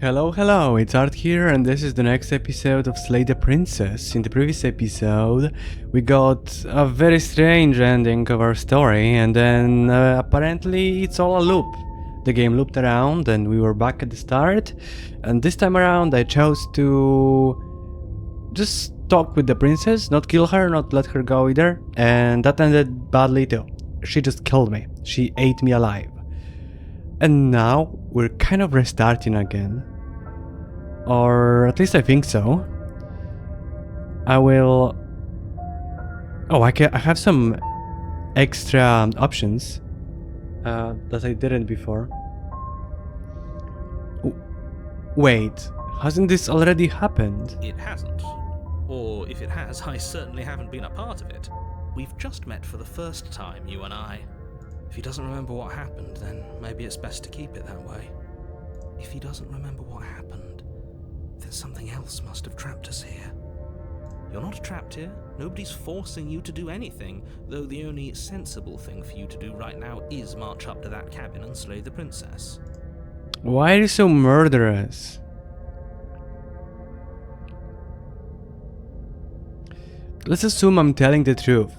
Hello, it's Art here, and this is the next episode of Slay the Princess. In the previous episode, we got a very strange ending of our story, and then apparently it's all a loop. The game looped around, and we were back at the start, and this time around I chose to just talk with the princess, not kill her, not let her go either, and that ended badly too. She just killed me. She ate me alive. And now we're kind of restarting again. Or at least I think so. I will... Oh, I have some extra options that I didn't before. Wait, hasn't this already happened? It hasn't. Or if it has, I certainly haven't been a part of it. We've just met for the first time, you and I. If he doesn't remember what happened, then maybe it's best to keep it that way. If he doesn't remember what happened, then something else must have trapped us here. You're not trapped here. Nobody's forcing you to do anything, though the only sensible thing for you to do right now is march up to that cabin and slay the princess. Why are you so murderous? Let's assume I'm telling the truth,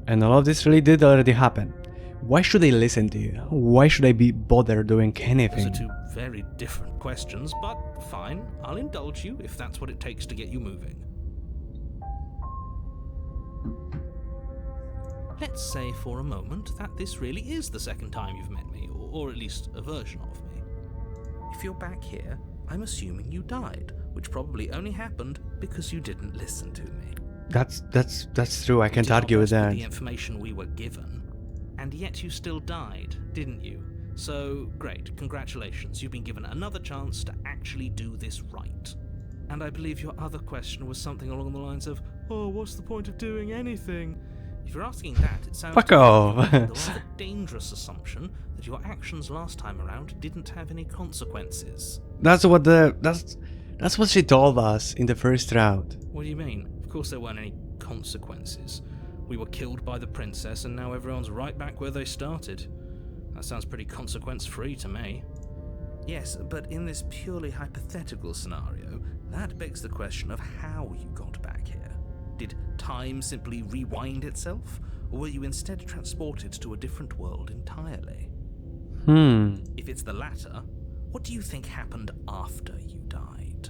and all of this really did already happen. Why should I listen to you? Why should I be bothered doing anything? Those are two very different questions, but fine, I'll indulge you if that's what it takes to get you moving. Let's say for a moment that this really is the second time you've met me, or at least a version of me. If you're back here, I'm assuming you died, which probably only happened because you didn't listen to me. That's true, I can't argue with that. The information we were given. And yet you still died, didn't you? So, great, congratulations, you've been given another chance to actually do this right. And I believe your other question was something along the lines of, oh, what's the point of doing anything? If you're asking that, it sounds Fuck to off. me like a rather dangerous assumption that your actions last time around didn't have any consequences. That's what she told us in the first round. What do you mean? Of course there weren't any consequences. We were killed by the princess and now everyone's right back where they started. That sounds pretty consequence-free to me. Yes, but in this purely hypothetical scenario, that begs the question of how you got back here. Did time simply rewind itself, or were you instead transported to a different world entirely? If it's the latter, what do you think happened after you died?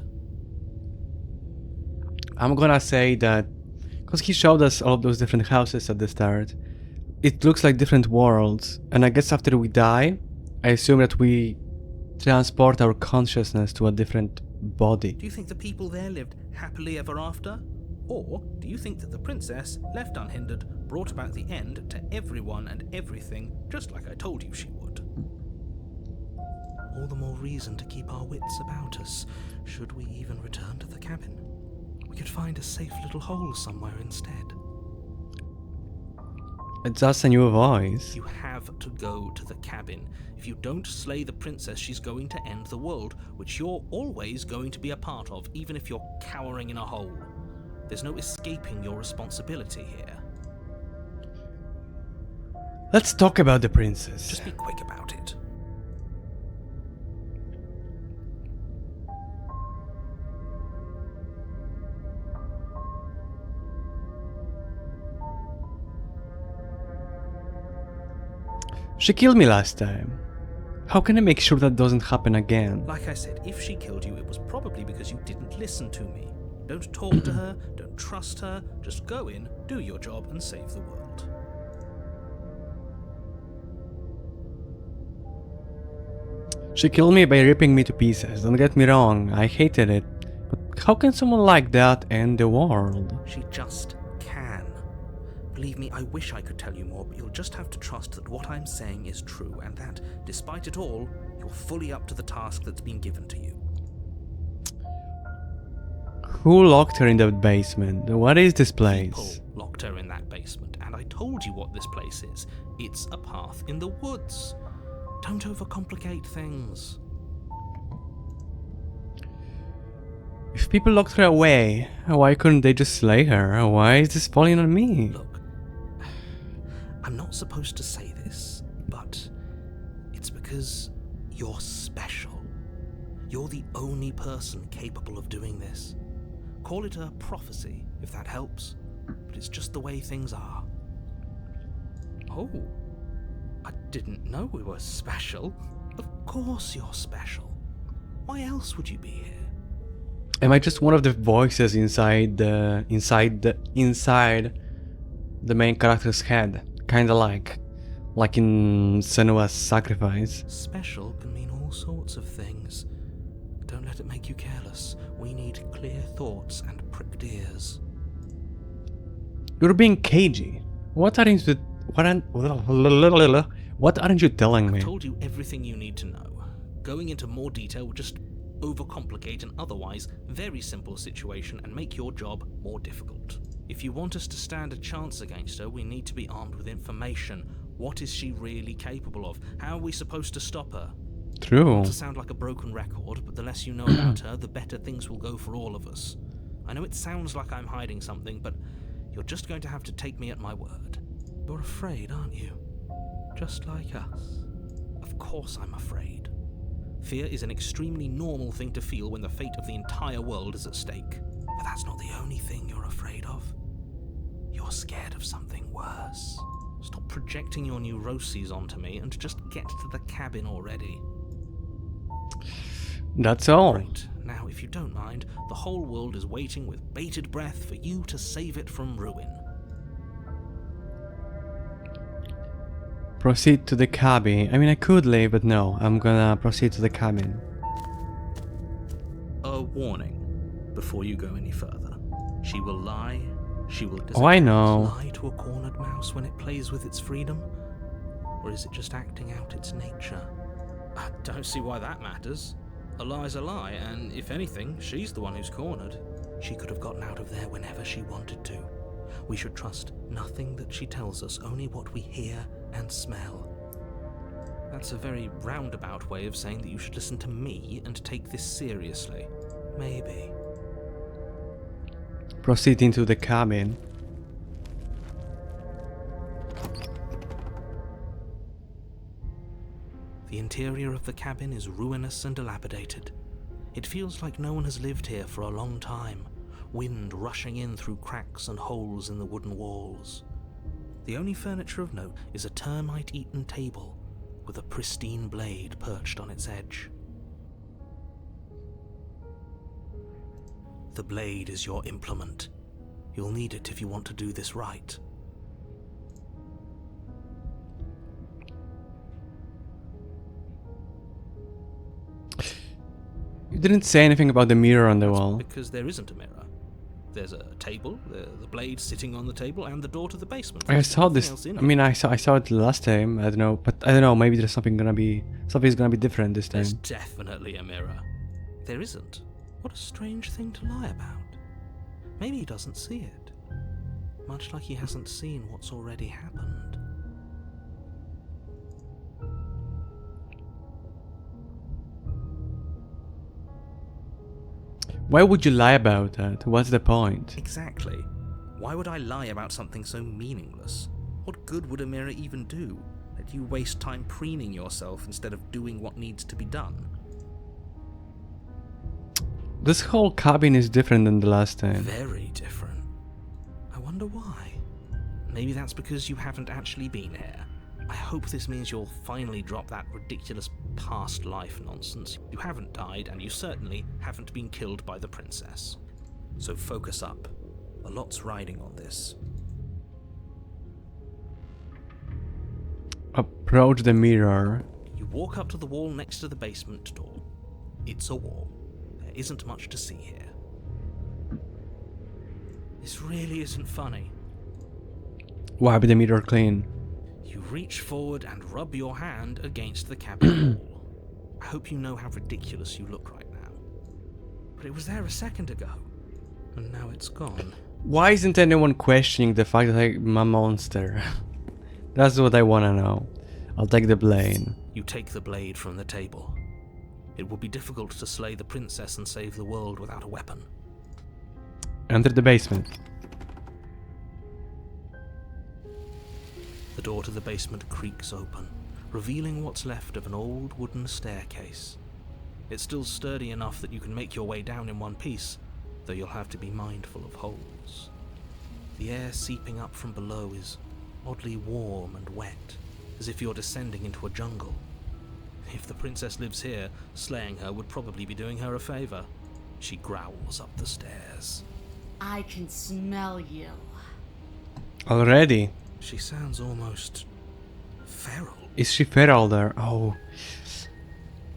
I'm gonna say that because he showed us all of those different houses at the start, it looks like different worlds, and I guess after we die, I assume that we transport our consciousness to a different body. Do you think the people there lived happily ever after? Or do you think that the princess, left unhindered, brought about the end to everyone and everything, just like I told you she would? All the more reason to keep our wits about us, should we even return to the cabin. We could find a safe little hole somewhere instead. It's us and your voice. You have to go to the cabin. If you don't slay the princess, she's going to end the world, which you're always going to be a part of, even if you're cowering in a hole. There's no escaping your responsibility here. Let's talk about the princess. Just be quick about it. She killed me last time. How can I make sure that doesn't happen again? Like I said, if she killed you, it was probably because you didn't listen to me. Don't talk to her, don't trust her, just go in, do your job, and save the world. She killed me by ripping me to pieces, don't get me wrong, I hated it. But how can someone like that end the world? She just can. Believe me, I wish I could tell you more, but you'll just have to trust that what I'm saying is true, and that, despite it all, you're fully up to the task that's been given to you. Who locked her in that basement? What is this place? People locked her in that basement, and I told you what this place is. It's a path in the woods. Don't overcomplicate things. If people locked her away, why couldn't they just slay her? Why is this falling on me? Look, I'm not supposed to say this, but it's because you're special. You're the only person capable of doing this. Call it a prophecy, if that helps, but it's just the way things are. Oh, I didn't know we were special. Of course you're special. Why else would you be here? Am I just one of the voices inside the main character's head? Kinda like in Senua's sacrifice. Special can mean all sorts of things. Don't let it make you careless. We need clear thoughts and pricked ears. You're being cagey. What aren't you telling me? I've told you everything you need to know. Going into more detail would just overcomplicate an otherwise very simple situation and make your job more difficult. If you want us to stand a chance against her, we need to be armed with information. What is she really capable of? How are we supposed to stop her? True. Not to sound like a broken record, but the less you know about her, the better things will go for all of us. I know it sounds like I'm hiding something, but you're just going to have to take me at my word. You're afraid, aren't you? Just like us. Of course I'm afraid. Fear is an extremely normal thing to feel when the fate of the entire world is at stake. But that's not the only thing you're afraid of. You're scared of something worse. Stop projecting your neuroses onto me and just get to the cabin already. That's all. Great. Now, if you don't mind, the whole world is waiting with bated breath for you to save it from ruin. Proceed to the cabin. I mean, I could leave, but no. I'm gonna proceed to the cabin. A warning before you go any further. She will lie. She will Oh, I know. lie to a cornered mouse when it plays with its freedom? Or is it just acting out its nature? I don't see why that matters. A lie's a lie, and if anything, she's the one who's cornered. She could have gotten out of there whenever she wanted to. We should trust nothing that she tells us, only what we hear and smell. That's a very roundabout way of saying that you should listen to me and take this seriously. Maybe. Proceed into the cabin. The interior of the cabin is ruinous and dilapidated. It feels like no one has lived here for a long time, wind rushing in through cracks and holes in the wooden walls. The only furniture of note is a termite-eaten table with a pristine blade perched on its edge. The blade is your implement. You'll need it if you want to do this right. You didn't say anything about the mirror on the wall. Because there isn't a mirror. There's a table, the blade sitting on the table, and the door to the basement. I saw this. I mean, I saw it last time. I don't know, but I don't know. Maybe there's something's gonna be different this time. There's definitely a mirror. There isn't. What a strange thing to lie about. Maybe he doesn't see it. Much like he hasn't seen what's already happened. Why would you lie about that? What's the point? Exactly. Why would I lie about something so meaningless? What good would a mirror even do? Let you waste time preening yourself instead of doing what needs to be done. This whole cabin is different than the last time. Very different. I wonder why. Maybe that's because you haven't actually been here. I hope this means you'll finally drop that ridiculous past life nonsense. You haven't died, and you certainly haven't been killed by the princess. So focus up. A lot's riding on this. Approach the mirror. You walk up to the wall next to the basement door. It's a wall. There isn't much to see here. This really isn't funny. Wipe the mirror clean. You reach forward and rub your hand against the cabin wall. I hope you know how ridiculous you look right now. But it was there a second ago, and now it's gone. Why isn't anyone questioning the fact that I'm a monster? That's what I wanna know. I'll take the blade. You take the blade from the table. It would be difficult to slay the princess and save the world without a weapon. Enter the basement. The door to the basement creaks open, revealing what's left of an old wooden staircase. It's still sturdy enough that you can make your way down in one piece, though you'll have to be mindful of holes. The air seeping up from below is oddly warm and wet, as if you're descending into a jungle. If the princess lives here, slaying her would probably be doing her a favor. She growls up the stairs. I can smell you. Already? She sounds almost feral. Is she feral there? Oh.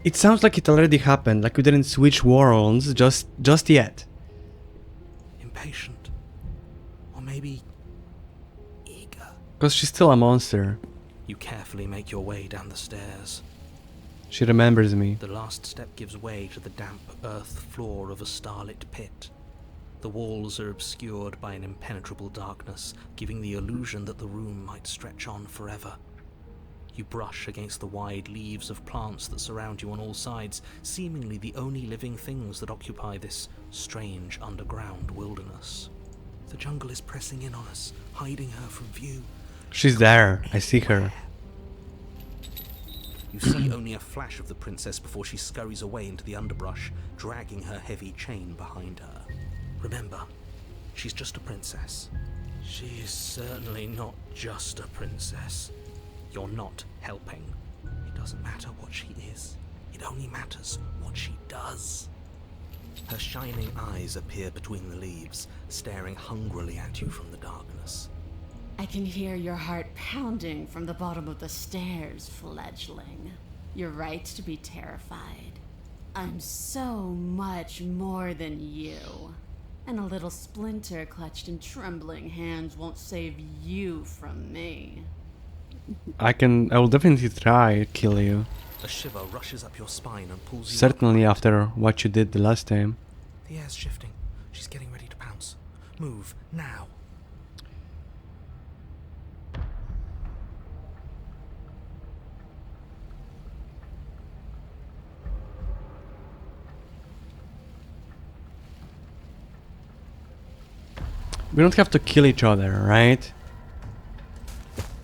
It sounds like it already happened, like we didn't switch worlds just yet. Impatient. Or maybe eager. Because she's still a monster. You carefully make your way down the stairs. She remembers me. The last step gives way to the damp earth floor of a starlit pit. The walls are obscured by an impenetrable darkness, giving the illusion that the room might stretch on forever. You brush against the wide leaves of plants that surround you on all sides, seemingly the only living things that occupy this strange underground wilderness. The jungle is pressing in on us, hiding her from view. She's there. I see her. You see only a flash of the princess before she scurries away into the underbrush, dragging her heavy chain behind her. Remember, she's just a princess. She's certainly not just a princess. You're not helping. It doesn't matter what she is. It only matters what she does. Her shining eyes appear between the leaves, staring hungrily at you from the darkness. I can hear your heart pounding from the bottom of the stairs, fledgling. You're right to be terrified. I'm so much more than you. And a little splinter clutched in trembling hands won't save you from me. I will definitely try to kill you. A shiver rushes up your spine and pulls you Certainly upright. after what you did the last time. The air's shifting. She's getting ready to pounce. Move, now. We don't have to kill each other, right?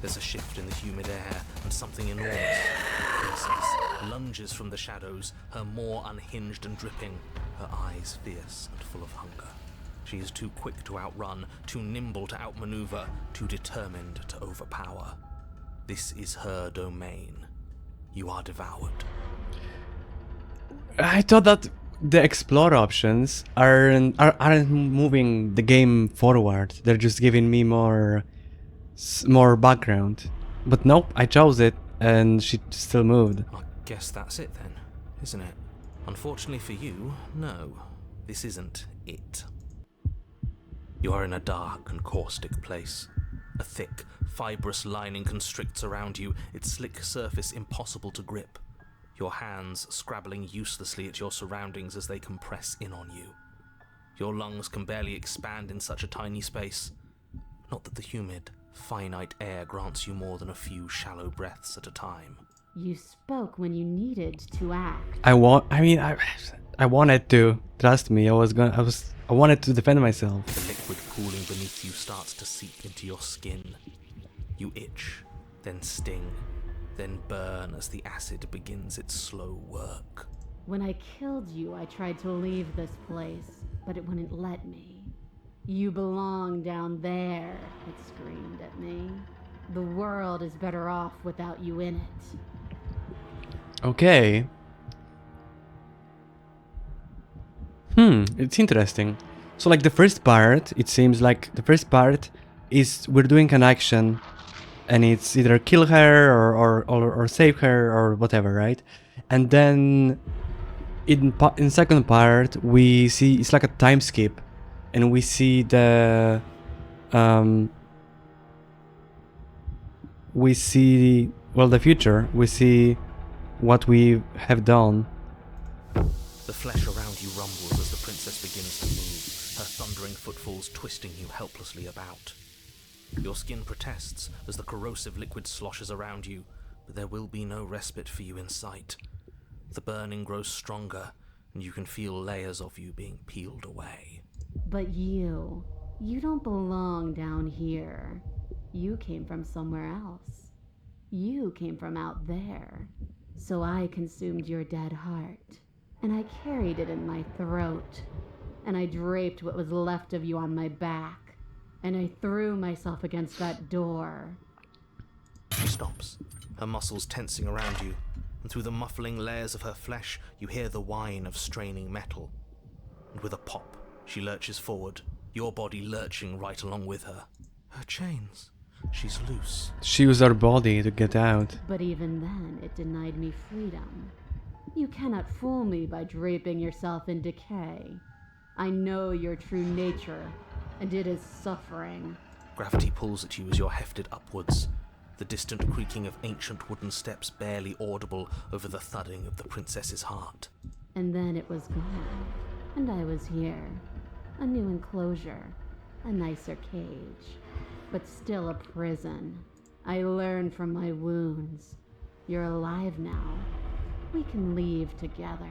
There's a shift in the humid air, and something enormous, the princess, lunges from the shadows, her maw unhinged and dripping, her eyes fierce and full of hunger. She is too quick to outrun, too nimble to outmaneuver, too determined to overpower. This is her domain. You are devoured. I thought that the explore options aren't moving the game forward. They're just giving me more background. But nope, I chose it and she still moved. I guess that's it then, isn't it? Unfortunately for you, no. This isn't it. You are in a dark and caustic place. A thick, fibrous lining constricts around you, its slick surface impossible to grip. Your hands scrabbling uselessly at your surroundings as they compress in on you. Your lungs can barely expand in such a tiny space. Not that the humid, finite air grants you more than a few shallow breaths at a time. You spoke when you needed to act. I wanted to. Trust me, I wanted to defend myself. The liquid pooling beneath you starts to seep into your skin. You itch, then sting, then burn as the acid begins its slow work. When I killed you, I tried to leave this place, but it wouldn't let me. You belong down there, it screamed at me. The world is better off without you in it. Okay. It's interesting. So like the first part, it seems like the first part is we're doing an action and it's either kill her or save her or whatever, right? And then in second part we see it's like a time skip and we see the the future. We see what we have done. The flesh around you rumbles as the princess begins to move, her thundering footfalls twisting you helplessly about. Your skin protests as the corrosive liquid sloshes around you, but there will be no respite for you in sight. The burning grows stronger, and you can feel layers of you being peeled away. But you don't belong down here. You came from somewhere else. You came from out there. So I consumed your dead heart. and I carried it in my throat, and I draped what was left of you on my back, and I threw myself against that door. She stops, her muscles tensing around you, and through the muffling layers of her flesh, you hear the whine of straining metal. And with a pop, she lurches forward, your body lurching right along with her. Her chains. She's loose. She used her body to get out. But even then, it denied me freedom. You cannot fool me by draping yourself in decay. I know your true nature, and it is suffering. Gravity pulls at you as you're hefted upwards, the distant creaking of ancient wooden steps barely audible over the thudding of the princess's heart. And then it was gone, and I was here. A new enclosure, a nicer cage, but still a prison. I learned from my wounds. You're alive now. We can leave together.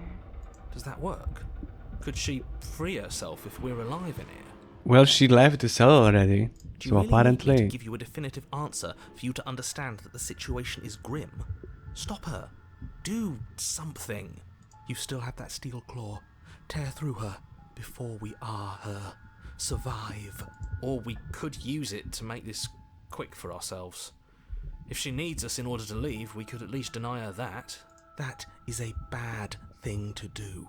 Does that work? Could she free herself if we're alive in here? Well, she left the cell already. Do you So really apparently. need me to give you a definitive answer for you to understand that the situation is grim? Stop her. Do something. You still have that steel claw. Tear through her before we are her. Survive. Or we could use it to make this quick for ourselves. If she needs us in order to leave, we could at least deny her that. That is a bad thing to do.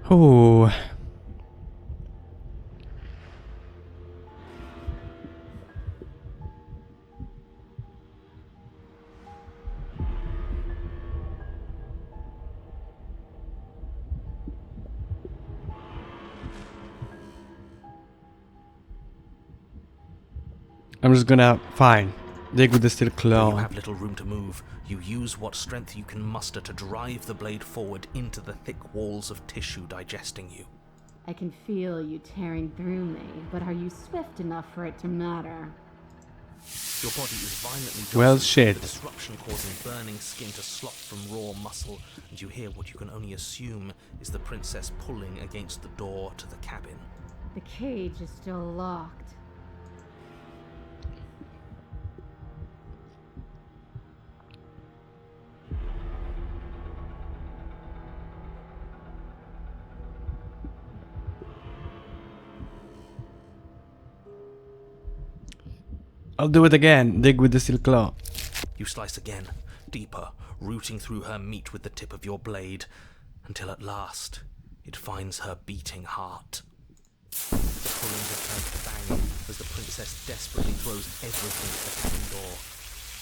Oh. I'm just gonna, fine, dig with the steel You claw. have little room to move. You use what strength you can muster to drive the blade forward into the thick walls of tissue digesting you. I can feel you tearing through me, but are you swift enough for it to matter? Your body is violently Well, jostled, shit. the disruption causing burning skin to slop from raw muscle, and you hear what you can only assume is the princess pulling against the door to the cabin. The cage is still locked. I'll do it again. Dig with the steel claw. You slice again, deeper, rooting through her meat with the tip of your blade, until at last it finds her beating heart. The pulling returns to bang as the princess desperately throws everything at the cabin door.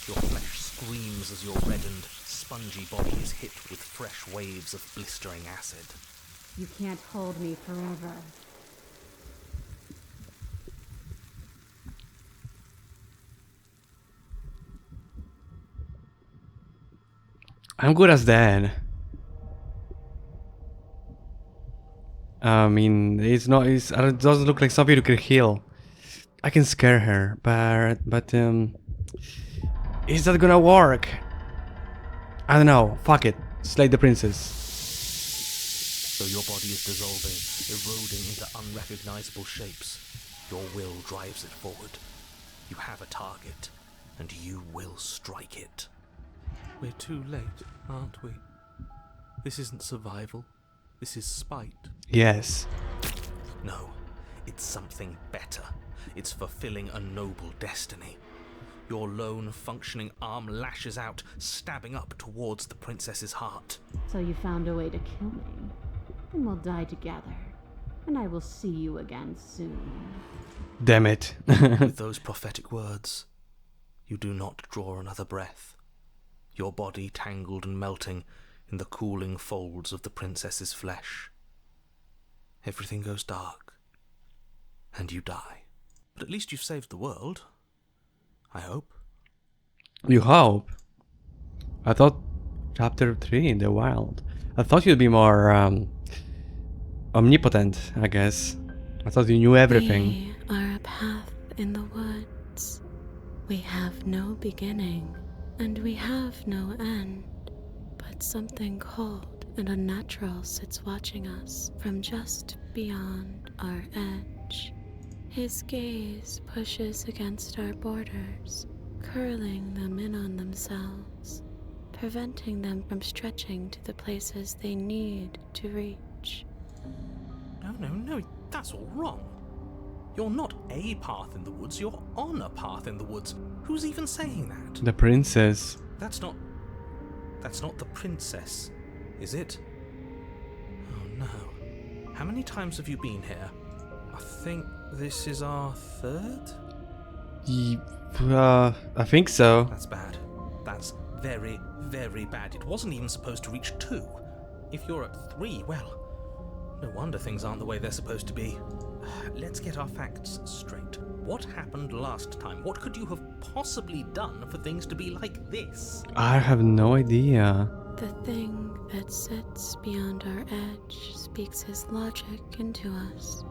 Your flesh screams as your reddened, spongy body is hit with fresh waves of blistering acid. You can't hold me forever. I'm good as that. I mean, it doesn't look like something you could heal. I can scare her, but is that gonna work? I don't know. Fuck it. Slay the princess. So your body is dissolving, eroding into unrecognizable shapes. Your will drives it forward. You have a target, and you will strike it. We're too late, aren't we? This isn't survival. This is spite. Yes. No, it's something better. It's fulfilling a noble destiny. Your lone, functioning arm lashes out, stabbing up towards the princess's heart. So you found a way to kill me. Then we'll die together. And I will see you again soon. Damn it. With those prophetic words, you do not draw another breath. Your body tangled and melting in the cooling folds of the princess's flesh. Everything goes dark, and you die. But at least you've saved the world. I hope. You hope. I thought chapter 3 in the wild. I thought you'd be more omnipotent, I guess. I thought you knew everything. We are a path in the woods. We have no beginning, and we have no end. But something cold and unnatural sits watching us from just beyond our edge. His gaze pushes against our borders, curling them in on themselves, preventing them from stretching to the places they need to reach. No, that's all wrong. You're not a path in the woods, you're on a path in the woods. Who's even saying that? The princess. That's not the princess, is it? Oh no. How many times have you been here? I think this is our third? I think so. That's bad. That's very, very bad. It wasn't even supposed to reach 2. If you're at 3, well, no wonder things aren't the way they're supposed to be. Let's get our facts straight. What happened last time? What could you have possibly done for things to be like this? I have no idea. The thing that sits beyond our edge speaks his logic into us.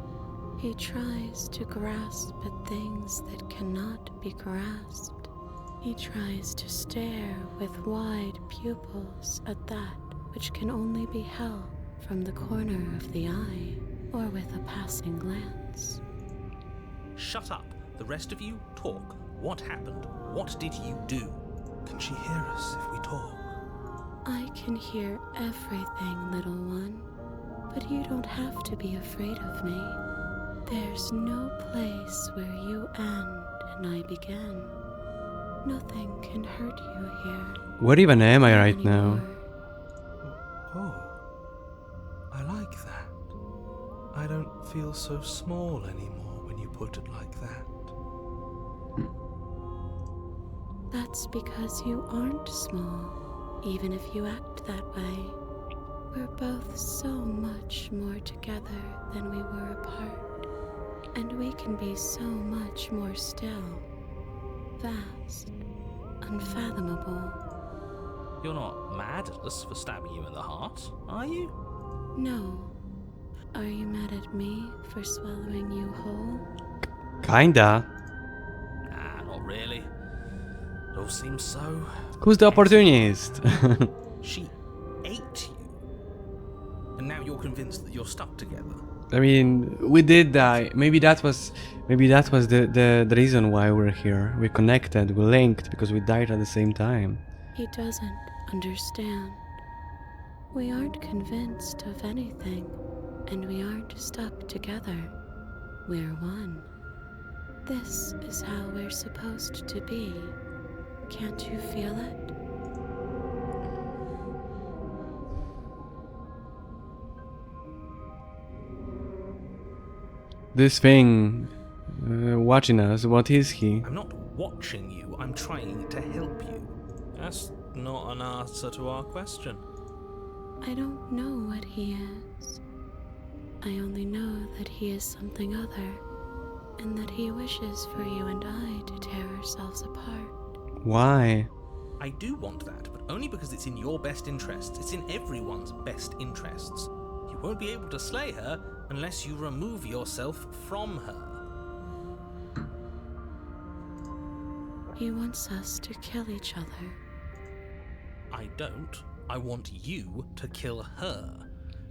He tries to grasp at things that cannot be grasped. He tries to stare with wide pupils at that which can only be held from the corner of the eye or with a passing glance. Shut up. The rest of you, talk. What happened? What did you do? Can she hear us if we talk? I can hear everything, little one, but you don't have to be afraid of me. There's no place where you end and I begin. Nothing can hurt you here. Where even am I right now? anymore. Oh, I like that. I don't feel so small anymore when you put it like that. That's because you aren't small, even if you act that way. We're both so much more together than we were apart, and we can be so much more still, vast, unfathomable. You're not mad at us for stabbing you in the heart, are you? No. Are you mad at me for swallowing you whole? Kinda. Nah, not really. It all seems so... Who's the opportunist? She ate you. And now you're convinced that you're stuck together. I mean, we did die. Maybe that was the reason why we're here. We connected, we linked because we died at the same time. He doesn't understand. We aren't convinced of anything, and we aren't stuck together. We're one. This is how we're supposed to be. Can't you feel it? This thing watching us, what is he? I'm not watching you, I'm trying to help you. That's not an answer to our question. I don't know what he is. I only know that he is something other, and that he wishes for you and I to tear ourselves apart. Why? I do want that, but only because it's in your best interests. It's in everyone's best interests. You won't be able to slay her unless you remove yourself from her. He wants us to kill each other. I don't. I want you to kill her.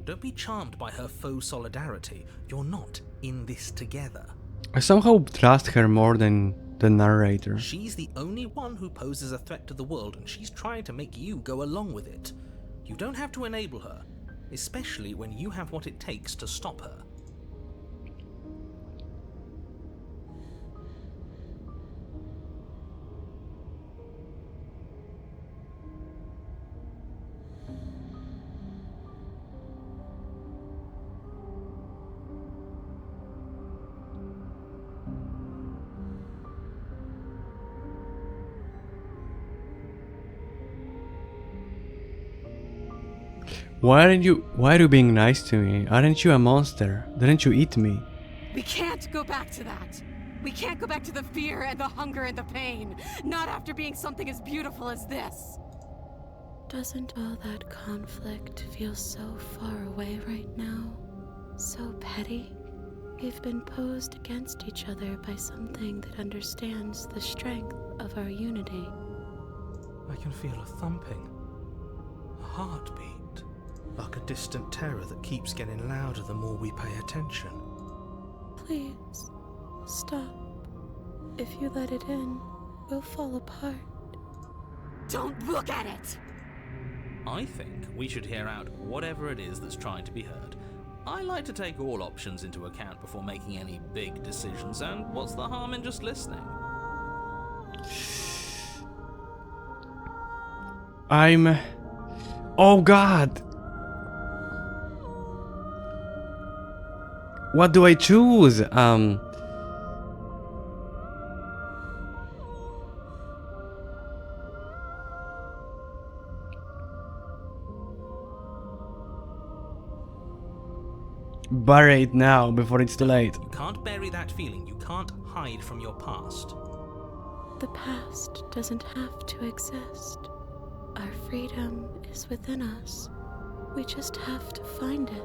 Don't be charmed by her faux solidarity. You're not in this together. I somehow trust her more than the narrator. She's the only one who poses a threat to the world, and she's trying to make you go along with it. You don't have to enable her, especially when you have what it takes to stop her. Why are you being nice to me? Aren't you a monster? Didn't you eat me? We can't go back to that. We can't go back to the fear and the hunger and the pain. Not after being something as beautiful as this. Doesn't all that conflict feel so far away right now? So petty? We've been posed against each other by something that understands the strength of our unity. I can feel a thumping, a heartbeat, like a distant terror that keeps getting louder the more we pay attention. Please, stop. If you let it in, we'll fall apart. Don't look at it! I think we should hear out whatever it is that's trying to be heard. I like to take all options into account before making any big decisions, and what's the harm in just listening? Oh god! What do I choose? Bury it now before it's too late. You can't bury that feeling. You can't hide from your past. The past doesn't have to exist. Our freedom is within us. We just have to find it.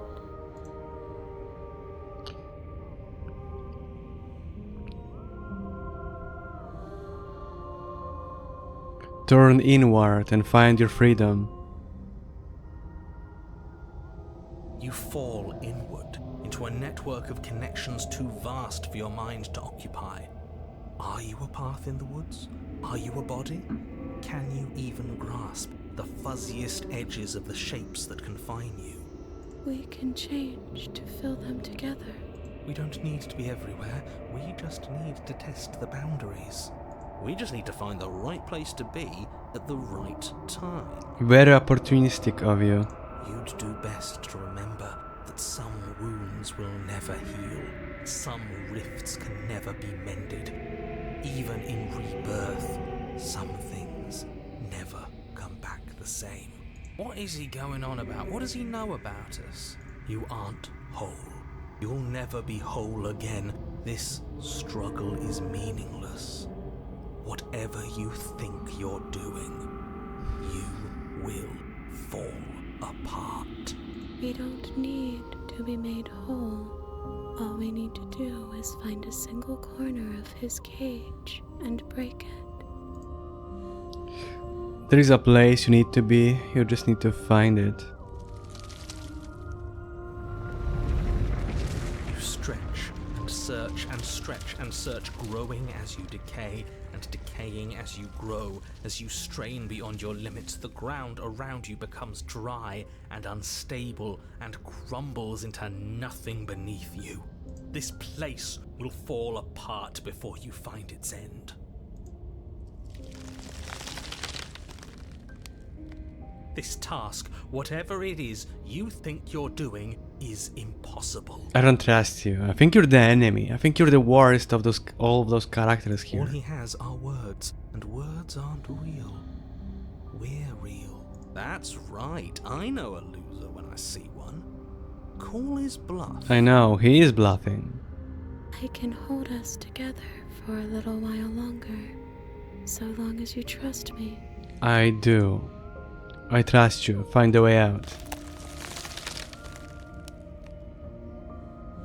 Turn inward and find your freedom. You fall inward into a network of connections too vast for your mind to occupy. Are you a path in the woods? Are you a body? Can you even grasp the fuzziest edges of the shapes that confine you? We can change to fill them together. We don't need to be everywhere. We just need to test the boundaries. We just need to find the right place to be at the right time. Very opportunistic of you. You'd do best to remember that some wounds will never heal. Some rifts can never be mended. Even in rebirth, some things never come back the same. What is he going on about? What does he know about us? You aren't whole. You'll never be whole again. This struggle is meaningless. Whatever you think you're doing, you will fall apart. We don't need to be made whole. All we need to do is find a single corner of his cage and break it. There is a place you need to be, you just need to find it. You stretch and search and stretch and search, growing as you decay and decaying as you grow. As you strain beyond your limits, the ground around you becomes dry and unstable and crumbles into nothing beneath you. This place will fall apart before you find its end. This task, whatever it is you think you're doing, is impossible. I don't trust you. I think you're the enemy. I think you're the worst of all of those characters All here. he has are words, and words aren't real. We're real. That's right, I know a loser when I see one. Call his bluff. I know, he is bluffing. I can hold us together for a little while longer, so long as you trust me. I do. I trust you. Find a way out.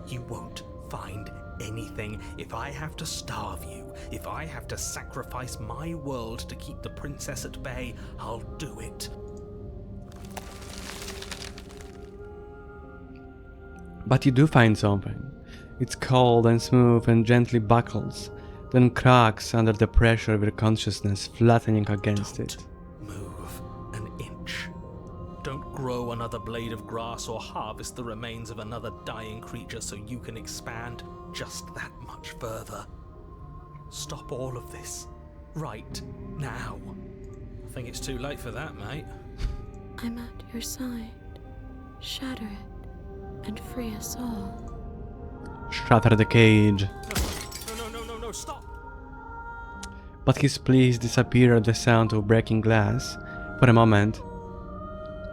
You won't find anything. If I have to starve you, if I have to sacrifice my world to keep the princess at bay, I'll do it. But you do find something. It's cold and smooth and gently buckles, then cracks under the pressure of your consciousness flattening against it. Move an inch. Don't grow another blade of grass or harvest the remains of another dying creature so you can expand just that much further. Stop all of this. Right now. I think it's too late for that, mate. I'm at your side. Shatter it and free us all. Shatter the cage. No, stop! But his pleas disappear at the sound of breaking glass. For a moment,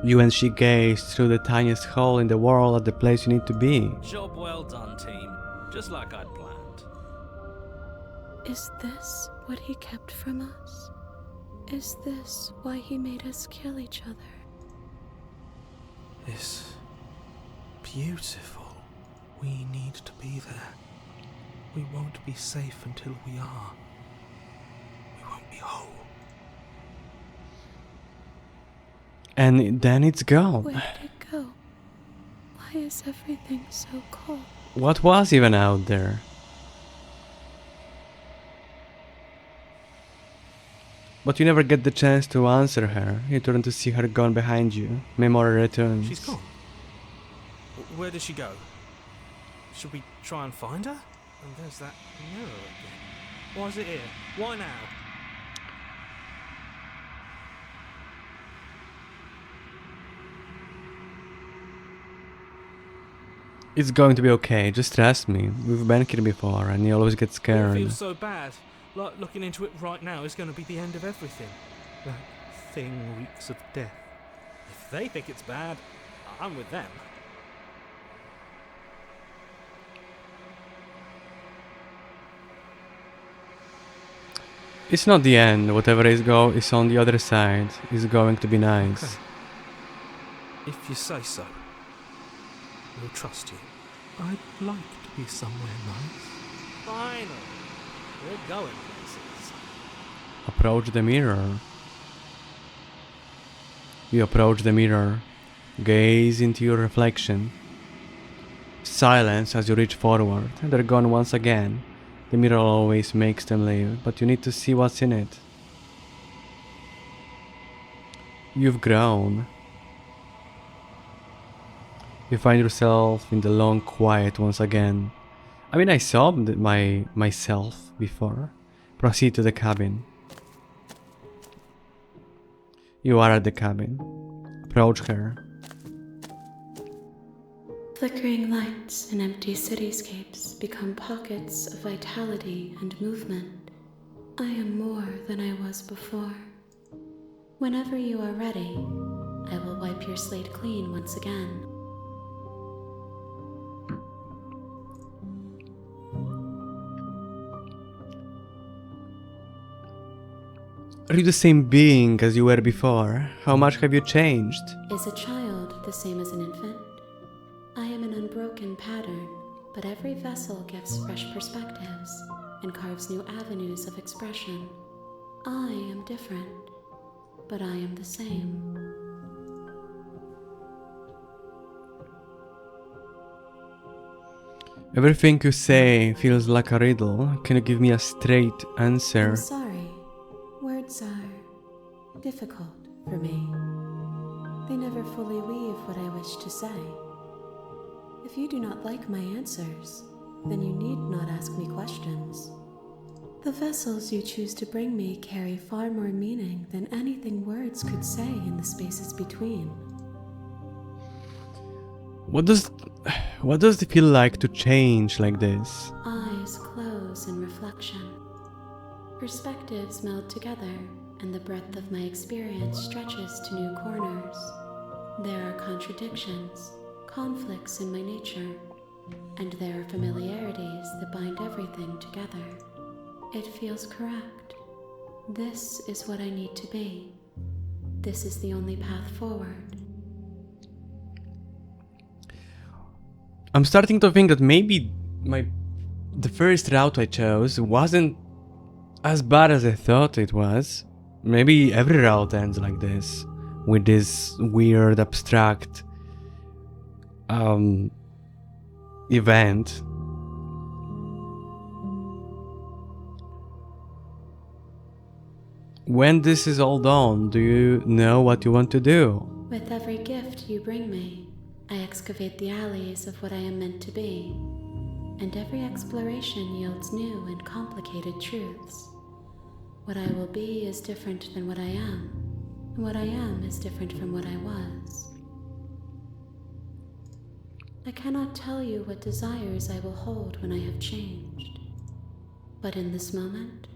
you and she gaze through the tiniest hole in the world at the place you need to be. Job well done, team. Just like I'd planned. Is this what he kept from us? Is this why he made us kill each other? It's beautiful. We need to be there. We won't be safe until we are. We won't be whole. And then it's gone. Where did it go? Why is everything so cold? What was even out there? But you never get the chance to answer her. You turn to see her gone behind you. Memory returns. She's gone. Where did she go? Should we try and find her? And there's that mirror again. Why is it here? Why now? It's going to be okay, just trust me. We've been here before and you always get It scared. feels so bad. Like looking into it right now is going to be the end of everything. That thing reeks of death. If they think it's bad, I'm with them. It's not the end. Whatever is on the other side is going to be nice. Okay. If you say so, we'll trust you. I'd like to be somewhere nice. Finally, we're going places. Approach the mirror. You approach the mirror. Gaze into your reflection. Silence as you reach forward. They're gone once again. The mirror always makes them leave, but you need to see what's in it. You've grown. You find yourself in the long quiet once again. I mean, I saw myself before. Proceed to the cabin. You are at the cabin. Approach her. Flickering lights and empty cityscapes become pockets of vitality and movement. I am more than I was before. Whenever you are ready, I will wipe your slate clean once again. Are you the same being as you were before? How much have you changed? Is a child the same as an infant? I am an unbroken pattern, but every vessel gives fresh perspectives and carves new avenues of expression. I am different, but I am the same. Everything you say feels like a riddle. Can you give me a straight answer? I'm sorry. Words are difficult for me. They never fully weave what I wish to say. If you do not like my answers, then you need not ask me questions. The vessels you choose to bring me carry far more meaning than anything words could say in the spaces between. What does it feel like to change like this? Eyes close in reflection. Perspectives meld together, and the breadth of my experience stretches to new corners. There are contradictions, conflicts in my nature, and there are familiarities that bind everything together. It feels correct. This is what I need to be. This is the only path forward. I'm starting to think that maybe the first route I chose wasn't as bad as I thought it was. Maybe every route ends like this, with this weird, abstract event. When this is all done, do you know what you want to do? With every gift you bring me, I excavate the alleys of what I am meant to be, and every exploration yields new and complicated truths. What I will be is different than what I am, and what I am is different from what I was. I cannot tell you what desires I will hold when I have changed, but in this moment,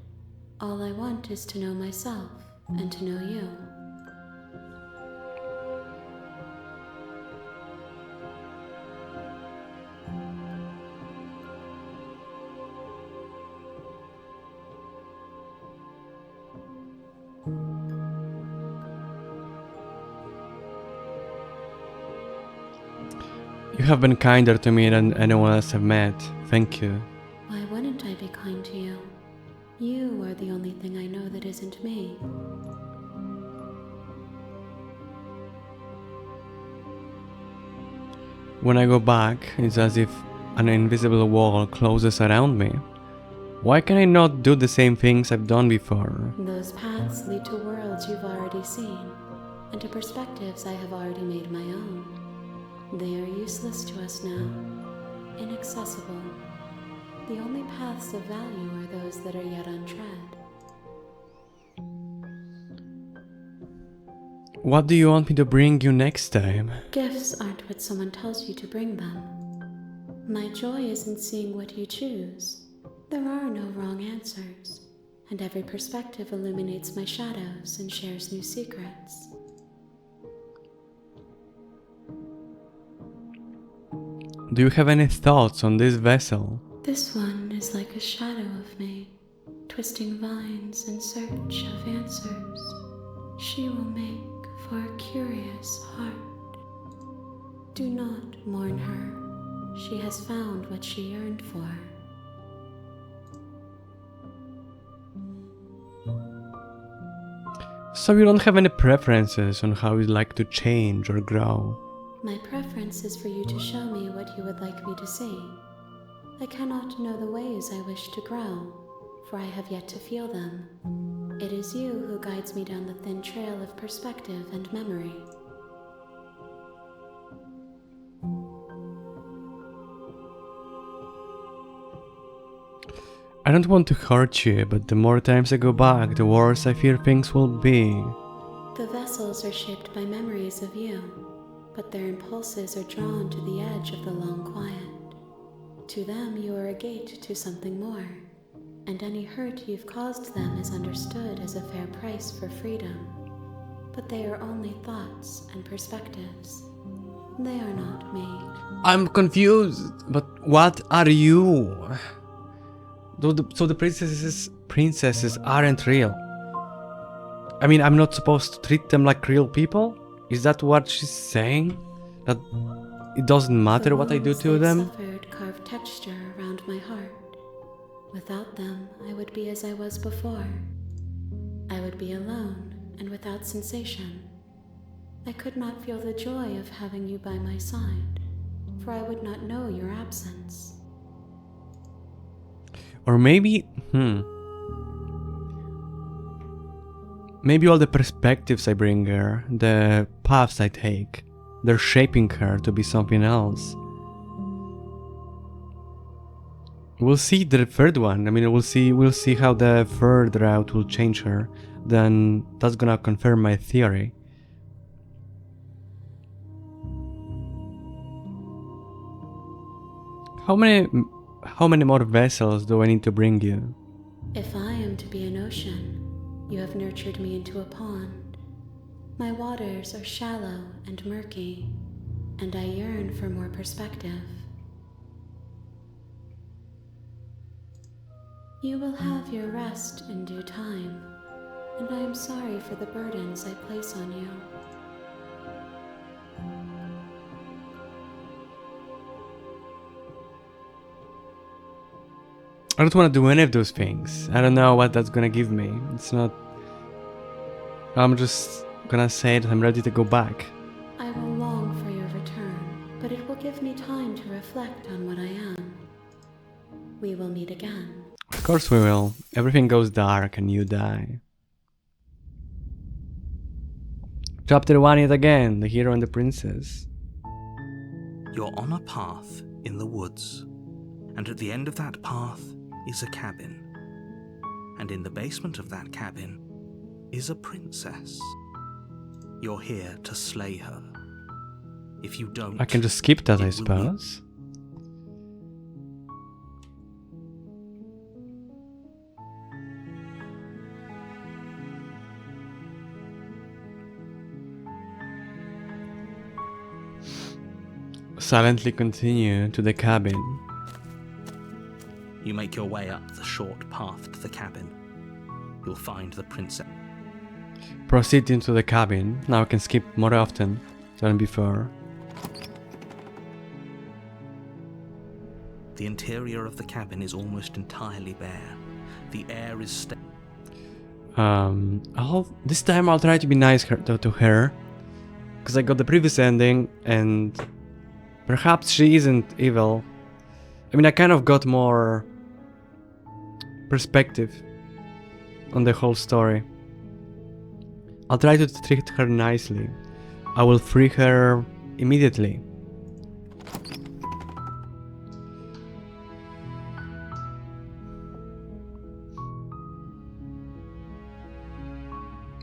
all I want is to know myself and to know you. You have been kinder to me than anyone else I've met. Thank you. Why wouldn't I be kind to you? You are the only thing I know that isn't me. When I go back, it's as if an invisible wall closes around me. Why can I not do the same things I've done before? Those paths lead to worlds you've already seen, and to perspectives I have already made my own. They are useless to us now, inaccessible. The only paths of value are those that are yet untread. What do you want me to bring you next time? Gifts aren't what someone tells you to bring them. My joy is in seeing what you choose. There are no wrong answers, and every perspective illuminates my shadows and shares new secrets. Do you have any thoughts on this vessel? This one is like a shadow of me, twisting vines in search of answers. She will make for a curious heart. Do not mourn her. She has found what she yearned for. So you don't have any preferences on how you'd like to change or grow? My preference is for you to show me what you would like me to see. I cannot know the ways I wish to grow, for I have yet to feel them. It is you who guides me down the thin trail of perspective and memory. I don't want to hurt you, but the more times I go back, the worse I fear things will be. The vessels are shaped by memories of you, but their impulses are drawn to the edge of the long quiet. To them, you are a gate to something more, and any hurt you've caused them is understood as a fair price for freedom. But they are only thoughts and perspectives. They are not me. I'm confused, but what are you? So the princesses aren't real. I mean, I'm not supposed to treat them like real people? Is that what she's saying? That it doesn't matter what I do to them? Suffered carved texture around my heart. Without them, I would be as I was before. I would be alone and without sensation. I could not feel the joy of having you by my side, for I would not know your absence. Or maybe, maybe all the perspectives I bring her, the paths I take, they're shaping her to be something else. We'll see the third one. I mean, we'll see how the third route will change her. Then that's gonna confirm my theory. How many more vessels do I need to bring you? If I am to be an ocean, you have nurtured me into a pond. My waters are shallow and murky, and I yearn for more perspective. You will have your rest in due time, and I am sorry for the burdens I place on you. I don't want to do any of those things. I don't know what that's gonna give me. It's not... I'm just gonna say that I'm ready to go back. I will long for your return, but it will give me time to reflect on what I am. We will meet again. Of course we will. Everything goes dark and you die. Chapter 1 yet again, the hero and the princess. You're on a path in the woods, and at the end of that path is a cabin. And in the basement of that cabin is a princess. You're here to slay her. If you don't, I can just skip that, it I will suppose. Silently continue to the cabin. You make your way up the short path to the cabin. You'll find the princess. Proceed into the cabin. Now I can skip more often than before. The interior of the cabin is almost entirely bare. The air is This time I'll try to be nice to her, because I got the previous ending and perhaps she isn't evil. I mean, I kind of got more perspective on the whole story. I'll try to treat her nicely. I will free her immediately.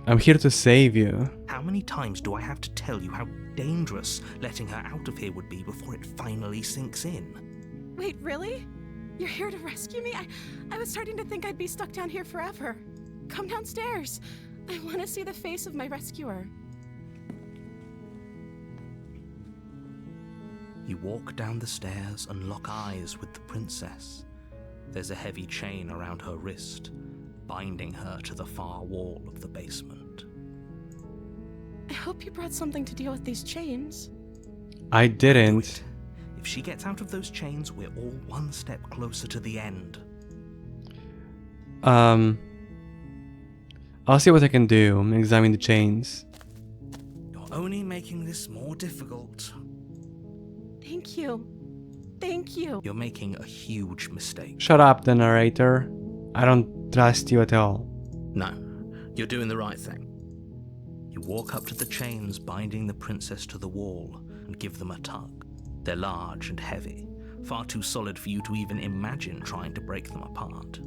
I'm here to save you. How many times do I have to tell you how dangerous letting her out of here would be before it finally sinks in? Wait, really? You're here to rescue me? I was starting to think I'd be stuck down here forever. Come downstairs. I want to see the face of my rescuer. You walk down the stairs and lock eyes with the princess. There's a heavy chain around her wrist, binding her to the far wall of the basement. I hope you brought something to deal with these chains. I didn't. If she gets out of those chains, we're all one step closer to the end. I'll see what I can do. Examine the chains. You're only making this more difficult. Thank you. Thank you. You're making a huge mistake. Shut up, the narrator. I don't trust you at all. No, you're doing the right thing. You walk up to the chains binding the princess to the wall and give them a tug. They're large and heavy, far too solid for you to even imagine trying to break them apart.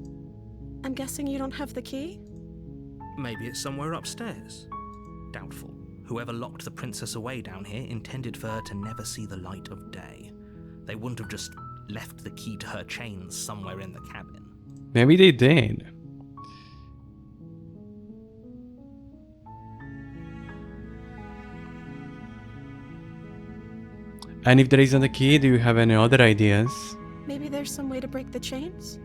I'm guessing you don't have the key? Maybe it's somewhere upstairs. Doubtful. Whoever locked the princess away down here intended for her to never see the light of day. They wouldn't have just left the key to her chains somewhere in the cabin. Maybe they did. And if there isn't a key, do you have any other ideas? Maybe there's some way to break the chains?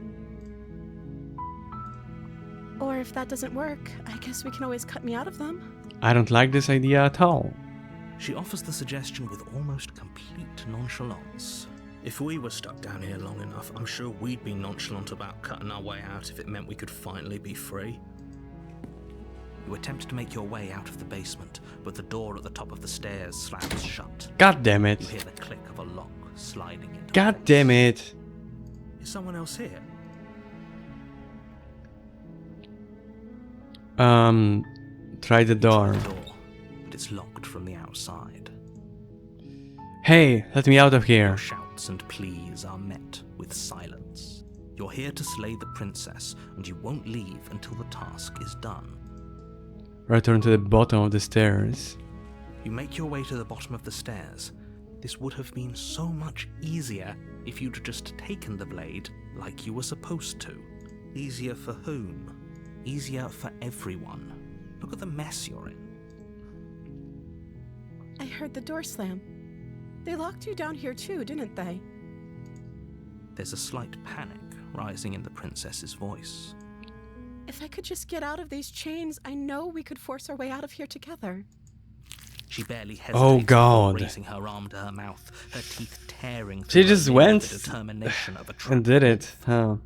Or if that doesn't work, I guess we can always cut me out of them. I don't like this idea at all. She offers the suggestion with almost complete nonchalance. If we were stuck down here long enough, I'm sure we'd be nonchalant about cutting our way out if it meant we could finally be free. You attempt to make your way out of the basement, but the door at the top of the stairs slams shut. God damn it. You hear the click of a lock sliding into God place. damn it. Is someone else here? Try the door. The door, but it's locked from the outside. Hey, let me out of here. Your shouts and pleas are met with silence. You're here to slay the princess, and you won't leave until the task is done. Return to the bottom of the stairs. You make your way to the bottom of the stairs. This would have been so much easier if you'd just taken the blade like you were supposed to. Easier for whom? Easier for everyone. Look at the mess you're in. I heard the door slam. They locked you down here too, didn't they? There's a slight panic rising in the princess's voice. If I could just get out of these chains, I know we could force our way out of here together. She barely hesitates. Oh God. Raising her arm to her mouth, her teeth tearing She through just her went with the determination of a and trap. did it. Huh.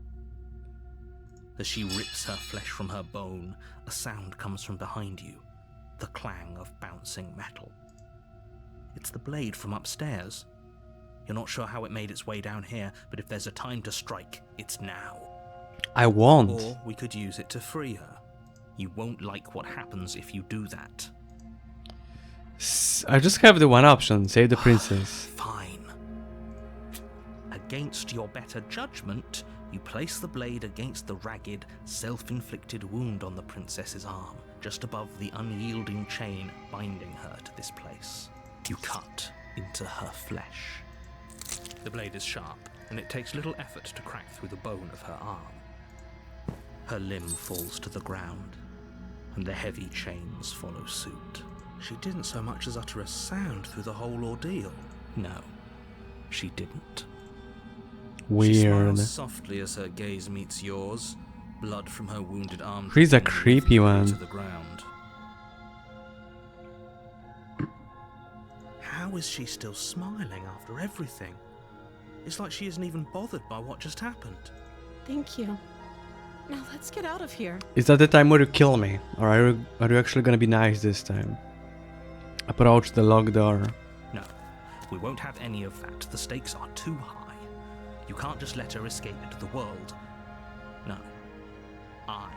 As she rips her flesh from her bone, a sound comes from behind you, the clang of bouncing metal. It's the blade from upstairs. You're not sure how it made its way down here, but if there's a time to strike, it's now. I won't. Or we could use it to free her. You won't like what happens if you do that. I just have the one option, save the princess. Fine. Against your better judgment, you place the blade against the ragged, self-inflicted wound on the princess's arm, just above the unyielding chain binding her to this place. You cut into her flesh. The blade is sharp, and it takes little effort to crack through the bone of her arm. Her limb falls to the ground, and the heavy chains follow suit. She didn't so much as utter a sound through the whole ordeal. No, she didn't. She Weird. smiles softly as her gaze meets yours. Blood from her wounded arm. She's a dripping creepy rhythmically one. to the ground. How is she still smiling after everything? It's like she isn't even bothered by what just happened. Thank you. Now let's get out of here. Is that the time where you kill me? Or are you actually gonna be nice this time? Approach the locked door. No, we won't have any of that. The stakes are too high. You can't just let her escape into the world. No, I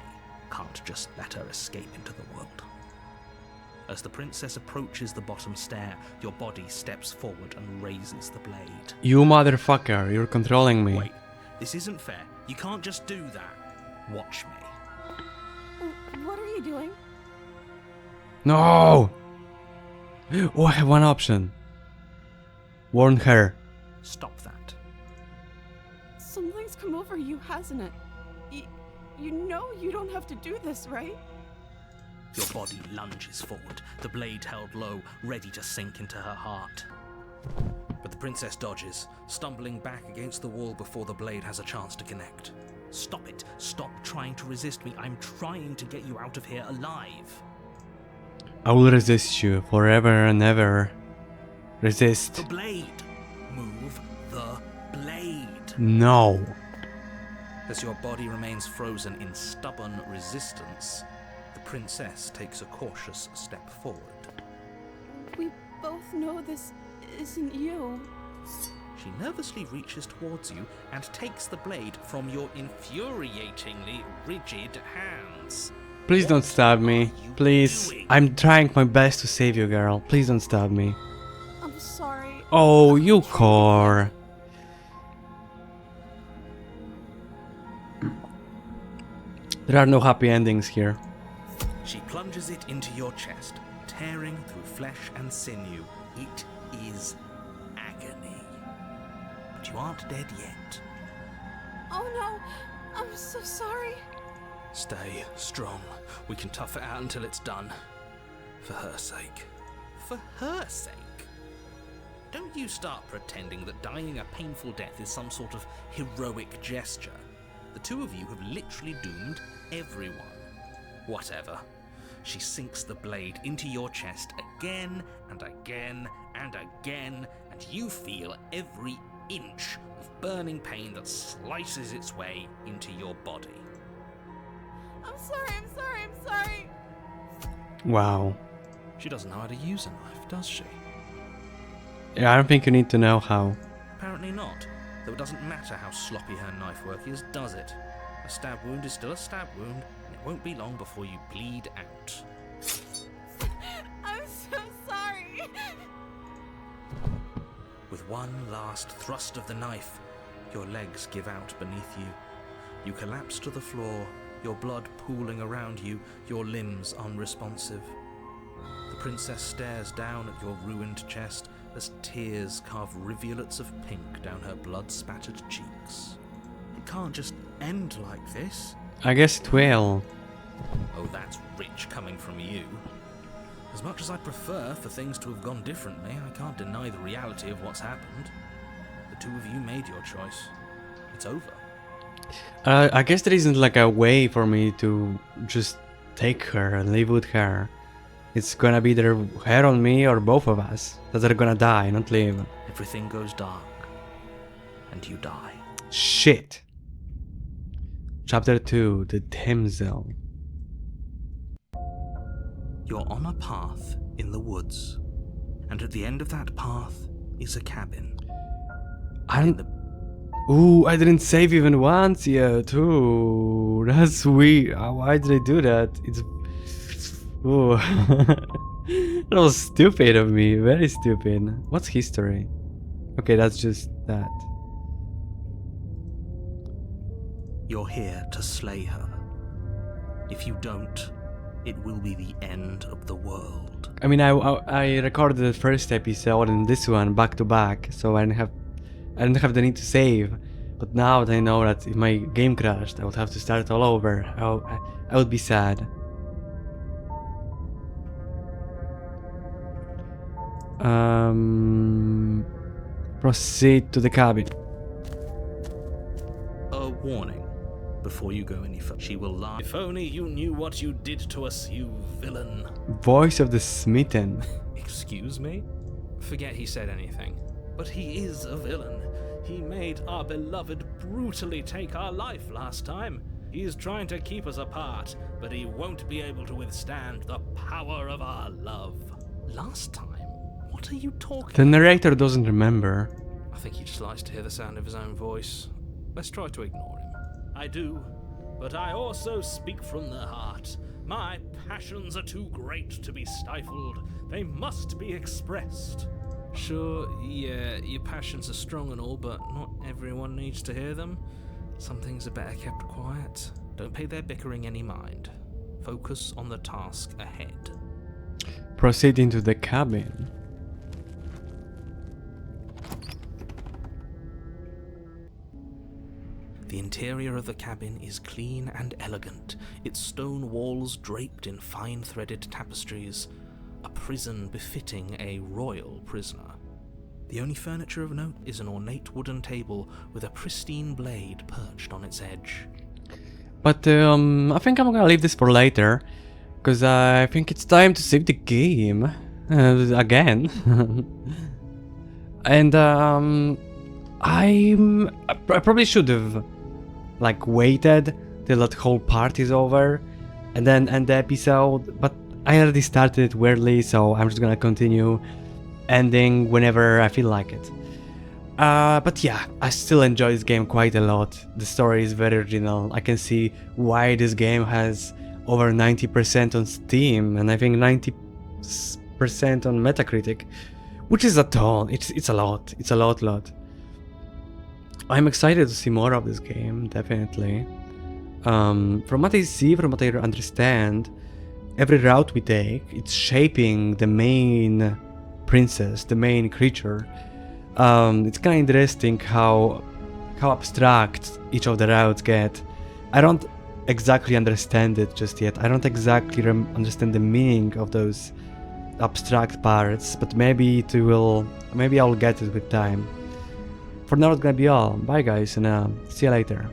can't just let her escape into the world. As the princess approaches the bottom stair, your body steps forward and raises the blade. You motherfucker, you're controlling me. Wait, this isn't fair. You can't just do that. Watch me. What are you doing? No! Oh, I have one option. Warn her. Stop that. Something's come over you, hasn't it? You know you don't have to do this, right? Your body lunges forward, the blade held low, ready to sink into her heart. But the princess dodges, stumbling back against the wall before the blade has a chance to connect. Stop it. Stop trying to resist me. I'm trying to get you out of here alive. I will resist you forever and ever. Resist. The blade. Move the blade. No. As your body remains frozen in stubborn resistance, the princess takes a cautious step forward. We both know this isn't you. She nervously reaches towards you and takes the blade from your infuriatingly rigid hands. Please don't stab me. Please. I'm trying my best to save you, girl. Please don't stab me. I'm sorry. Oh, you core. There are no happy endings here. She plunges it into your chest, tearing through flesh and sinew. It is agony. But you aren't dead yet. Oh no, I'm so sorry. Stay strong. We can tough it out until it's done. For her sake. For her sake? Don't you start pretending that dying a painful death is some sort of heroic gesture. The two of you have literally doomed everyone. Whatever. She sinks the blade into your chest again and again and again, and you feel every inch of burning pain that slices its way into your body. I'm sorry. Wow. She doesn't know how to use a knife, does she? Yeah, I don't think you need to know how. Apparently not, though it doesn't matter how sloppy her knife work is, does it? A stab wound is still a stab wound, and it won't be long before you bleed out. I'm so sorry. With one last thrust of the knife, your legs give out beneath you. You collapse to the floor, your blood pooling around you, your limbs unresponsive. The princess stares down at your ruined chest as tears carve rivulets of pink down her blood-spattered cheeks. It can't just end like this. I guess it will. Oh, that's rich coming from you. As much as I'd prefer for things to have gone differently, I can't deny the reality of what's happened. The two of you made your choice. It's over. I guess there isn't like a way for me to just take her and live with her. It's gonna be either her on me or both of us that are gonna die, not live. Everything goes dark, and you die. Shit. Chapter 2, The Damsel. You're on a path in the woods, and at the end of that path is a cabin. Ooh, I didn't save even once yet. Ooh, that's weird. Why did I do that? It's... Ooh. That was stupid of me. Very stupid. What's history? Okay, that's just that. You're here to slay her. If you don't, it will be the end of the world. I mean, I recorded the first episode and this one back to back, so I didn't have the need to save. But now that I know that if my game crashed, I would have to start all over. I would be sad. Proceed to the cabin. A warning. Before you go any further, she will lie. If only you knew what you did to us, you villain. Voice of the smitten. Excuse me? Forget he said anything. But he is a villain. He made our beloved brutally take our life last time. He is trying to keep us apart, but he won't be able to withstand the power of our love. Last time? What are you talking The narrator doesn't remember. I think he just likes to hear the sound of his own voice. Let's try to ignore him. I do. but I also speak from the heart. My passions are too great to be stifled. They must be expressed. Sure, yeah, your passions are strong and all, but not everyone needs to hear them. Some things are better kept quiet. Don't pay their bickering any mind. Focus on the task ahead. Proceed into the cabin. The interior of the cabin is clean and elegant, its stone walls draped in fine threaded tapestries, a prison befitting a royal prisoner. The only furniture of note is an ornate wooden table with a pristine blade perched on its edge. But I think I'm gonna leave this for later, because I think it's time to save the game again. And I probably should have like waited till that whole part is over and then end the episode, but I already started it weirdly, so I'm just gonna continue ending whenever I feel like it. But yeah, I still enjoy this game quite a lot. The story is very original. I can see why this game has over 90% on Steam and I think 90% on Metacritic, which is a ton. It's a lot. It's a lot. I'm excited to see more of this game, definitely. From what I see, from what I understand, every route we take, it's shaping the main princess, the main creature. It's kind of interesting how abstract each of the routes get. I don't exactly understand it just yet. I don't exactly understand the meaning of those abstract parts, but maybe I'll get it with time. For now, it's gonna be all. Bye guys, and see you later.